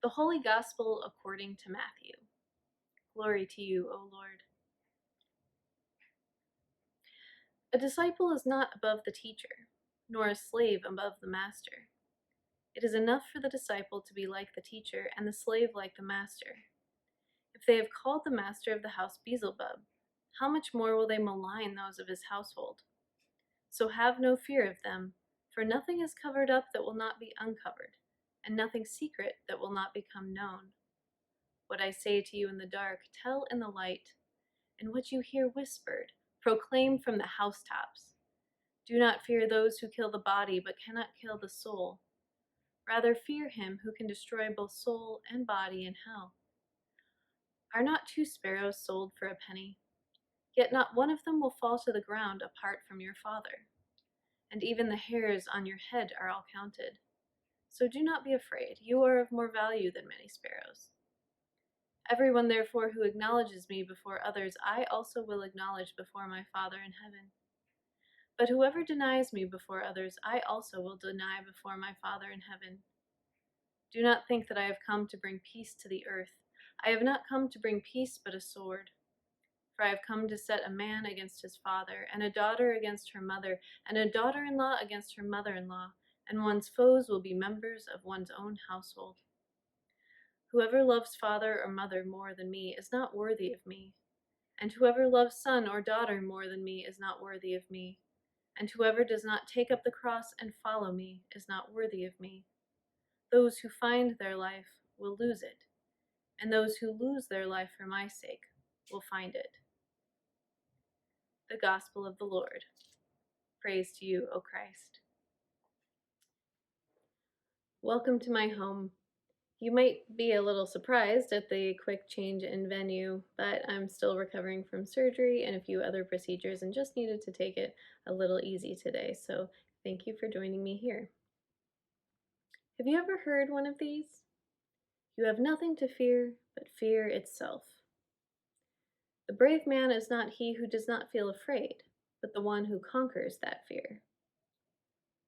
The Holy Gospel according to Matthew. Glory to you, O Lord. A disciple is not above the teacher, nor a slave above the master. It is enough for the disciple to be like the teacher, and the slave like the master. If they have called the master of the house Beelzebub, how much more will they malign those of his household? So have no fear of them, for nothing is covered up that will not be uncovered, and nothing secret that will not become known. What I say to you in the dark, tell in the light, and what you hear whispered, proclaim from the housetops. Do not fear those who kill the body, but cannot kill the soul. Rather fear him who can destroy both soul and body in hell. Are not two sparrows sold for a penny? Yet not one of them will fall to the ground apart from your Father. And even the hairs on your head are all counted. So do not be afraid, you are of more value than many sparrows. Everyone, therefore, who acknowledges me before others, I also will acknowledge before my Father in heaven. But whoever denies me before others, I also will deny before my Father in heaven. Do not think that I have come to bring peace to the earth. I have not come to bring peace, but a sword. For I have come to set a man against his father, and a daughter against her mother, and a daughter-in-law against her mother-in-law, and one's foes will be members of one's own household. Whoever loves father or mother more than me is not worthy of me, and whoever loves son or daughter more than me is not worthy of me, and whoever does not take up the cross and follow me is not worthy of me. Those who find their life will lose it, and those who lose their life for my sake will find it. The Gospel of the Lord. Praise to you, O Christ. Welcome to my home. You might be a little surprised at the quick change in venue, but I'm still recovering from surgery and a few other procedures and just needed to take it a little easy today, so thank you for joining me here. Have you ever heard one of these? You have nothing to fear but fear itself. The brave man is not he who does not feel afraid, but the one who conquers that fear.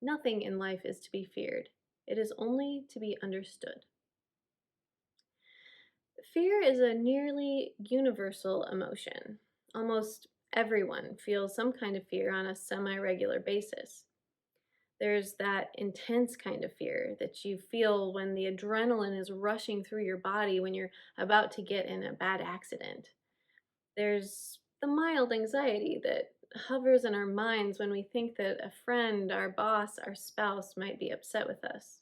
Nothing in life is to be feared. It is only to be understood. Fear is a nearly universal emotion. Almost everyone feels some kind of fear on a semi-regular basis. There's that intense kind of fear that you feel when the adrenaline is rushing through your body when you're about to get in a bad accident. There's the mild anxiety that hovers in our minds when we think that a friend, our boss, our spouse might be upset with us.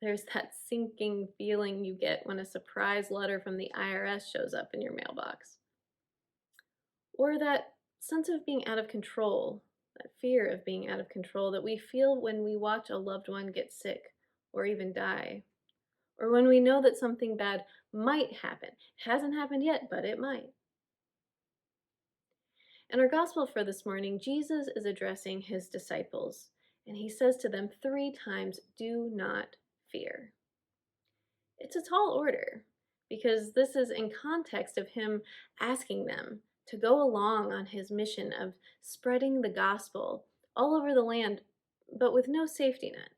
There's that sinking feeling you get when a surprise letter from the IRS shows up in your mailbox. Or that sense of being out of control, that fear of being out of control that we feel when we watch a loved one get sick or even die. Or when we know that something bad might happen. It hasn't happened yet, but it might. In our gospel for this morning, Jesus is addressing his disciples, and he says to them 3 times, "Do not fear." It's a tall order because this is in context of him asking them to go along on his mission of spreading the gospel all over the land, but with no safety net.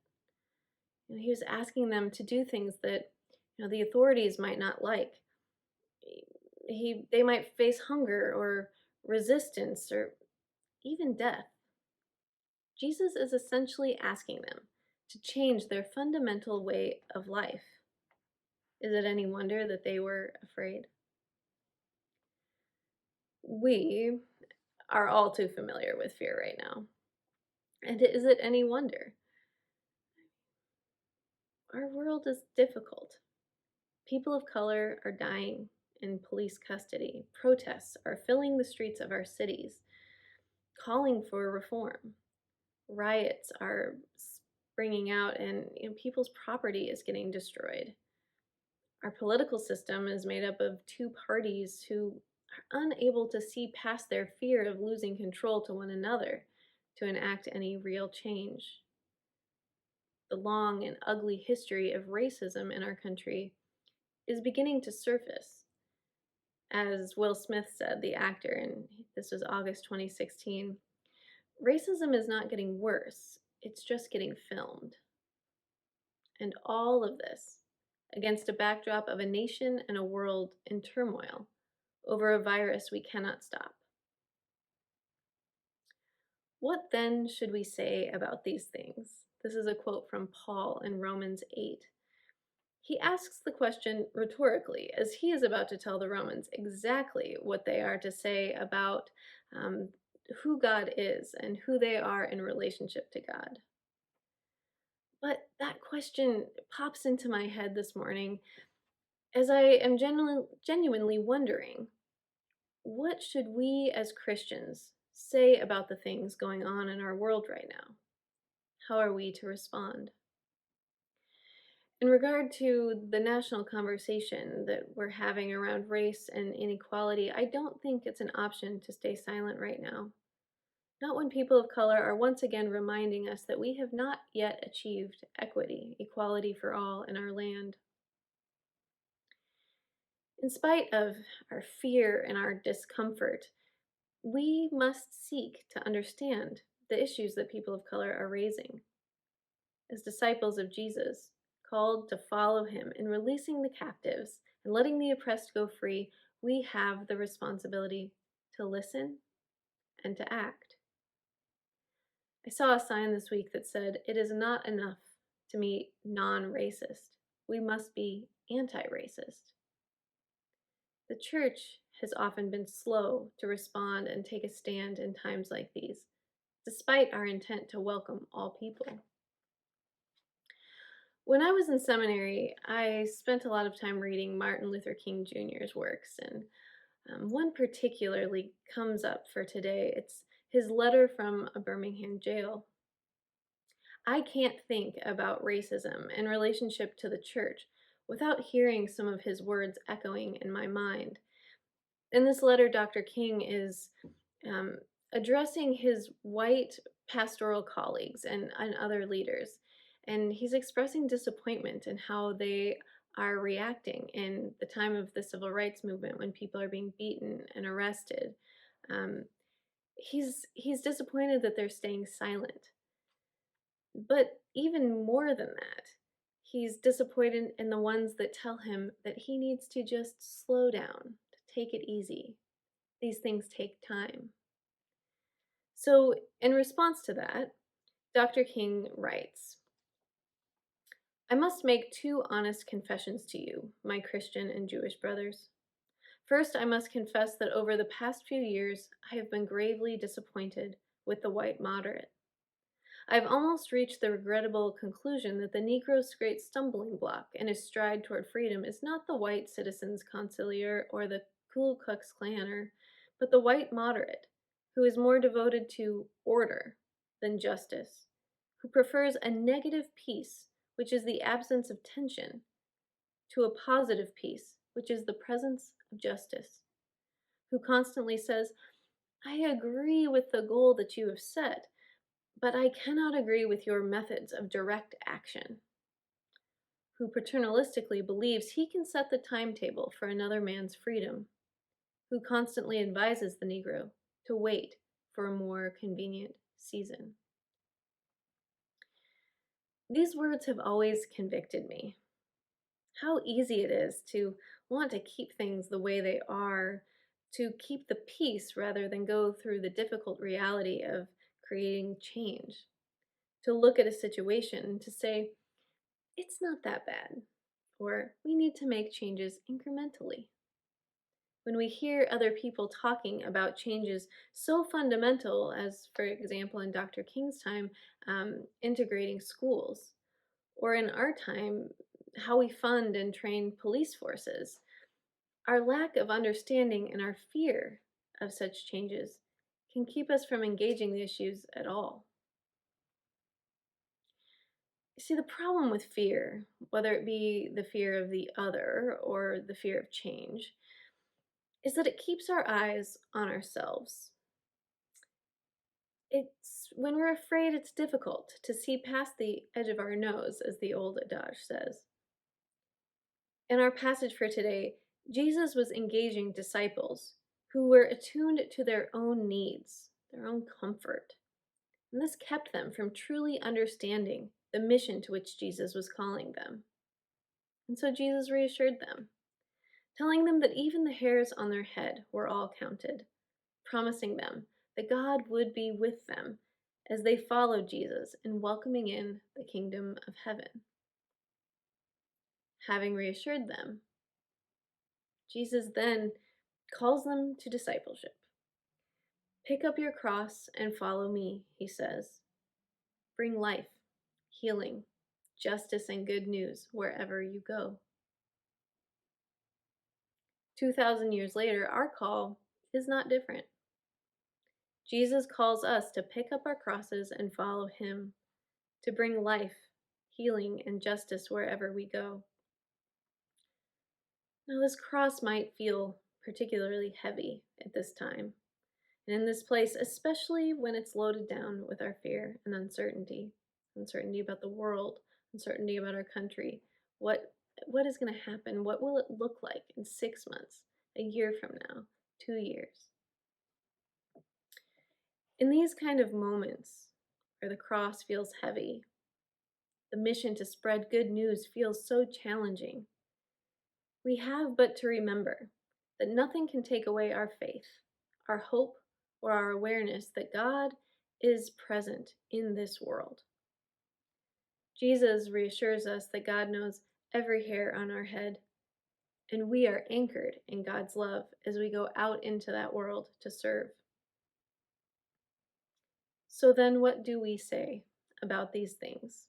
He was asking them to do things that the authorities might not like. They might face hunger or resistance or even death. Jesus is essentially asking them to change their fundamental way of life. Is it any wonder that they were afraid? We are all too familiar with fear right now. And is it any wonder? Our world is difficult. People of color are dying in police custody. Protests are filling the streets of our cities, calling for reform. Riots are springing out, and people's property is getting destroyed. Our political system is made up of 2 parties who are unable to see past their fear of losing control to one another to enact any real change. The long and ugly history of racism in our country is beginning to surface. As Will Smith said, the actor, and this was August 2016, racism is not getting worse, it's just getting filmed. And all of this against a backdrop of a nation and a world in turmoil over a virus we cannot stop. What then should we say about these things? This is a quote from Paul in Romans 8. He asks the question rhetorically, as he is about to tell the Romans exactly what they are to say about um, who God is and who they are in relationship to God. But that question pops into my head this morning as I am genuinely wondering, what should we as Christians say about the things going on in our world right now? How are we to respond? In regard to the national conversation that we're having around race and inequality, I don't think it's an option to stay silent right now. Not when people of color are once again reminding us that we have not yet achieved equity, equality for all in our land. In spite of our fear and our discomfort, we must seek to understand the issues that people of color are raising. As disciples of Jesus, called to follow him in releasing the captives and letting the oppressed go free, we have the responsibility to listen and to act. I saw a sign this week that said, "It is not enough to be non racist. We must be anti racist." The church has often been slow to respond and take a stand in times like these, despite our intent to welcome all people. When I was in seminary, I spent a lot of time reading Martin Luther King Jr.'s works, and one particularly comes up for today. It's his letter from a Birmingham jail. I can't think about racism in relationship to the church without hearing some of his words echoing in my mind. In this letter, Dr. King is um, addressing his white pastoral colleagues and other leaders, and he's expressing disappointment in how they are reacting in the time of the civil rights movement when people are being beaten and arrested. Um, he's disappointed that they're staying silent, but even more than that, he's disappointed in the ones that tell him that he needs to just slow down, to take it easy. These things take time. So, in response to that, Dr. King writes, "I must make two honest confessions to you, my Christian and Jewish brothers. First, I must confess that over the past few years, I have been gravely disappointed with the white moderate. I have almost reached the regrettable conclusion that the Negro's great stumbling block in his stride toward freedom is not the white citizen's conciliar or the Ku Klux Klaner, but the white moderate, who is more devoted to order than justice, who prefers a negative peace, which is the absence of tension, to a positive peace, which is the presence of justice, who constantly says, 'I agree with the goal that you have set, but I cannot agree with your methods of direct action,' who paternalistically believes he can set the timetable for another man's freedom, who constantly advises the Negro to wait for a more convenient season." These words have always convicted me. How easy it is to want to keep things the way they are, to keep the peace rather than go through the difficult reality of creating change, to look at a situation and to say, "It's not that bad," or "We need to make changes incrementally." When we hear other people talking about changes so fundamental as, for example, in Dr. King's time, integrating schools, or in our time, how we fund and train police forces, our lack of understanding and our fear of such changes can keep us from engaging the issues at all. You see, the problem with fear, whether it be the fear of the other or the fear of change, is that it keeps our eyes on ourselves. It's when we're afraid it's difficult to see past the edge of our nose, as the old adage says. In our passage for today, Jesus was engaging disciples who were attuned to their own needs, their own comfort, and this kept them from truly understanding the mission to which Jesus was calling them. And so Jesus reassured them, telling them that even the hairs on their head were all counted, promising them that God would be with them as they followed Jesus in welcoming in the kingdom of heaven. Having reassured them, Jesus then calls them to discipleship. Pick up your cross and follow me, he says. Bring life, healing, justice, and good news wherever you go. 2,000 years later, our call is not different. Jesus calls us to pick up our crosses and follow him, to bring life, healing, and justice wherever we go. Now, this cross might feel particularly heavy at this time, and in this place, especially when it's loaded down with our fear and uncertainty about the world, uncertainty about our country. What what is going to happen? What will it look like in 6 months, a year from now, 2 years? In these kind of moments where the cross feels heavy, the mission to spread good news feels so challenging, we have but to remember that nothing can take away our faith, our hope, or our awareness that God is present in this world. Jesus reassures us that God knows every hair on our head, and we are anchored in God's love as we go out into that world to serve. So then, what do we say about these things?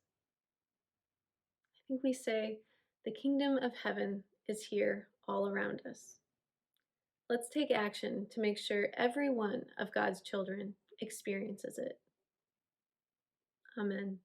I think we say, the kingdom of heaven is here all around us. Let's take action to make sure every one of God's children experiences it. Amen.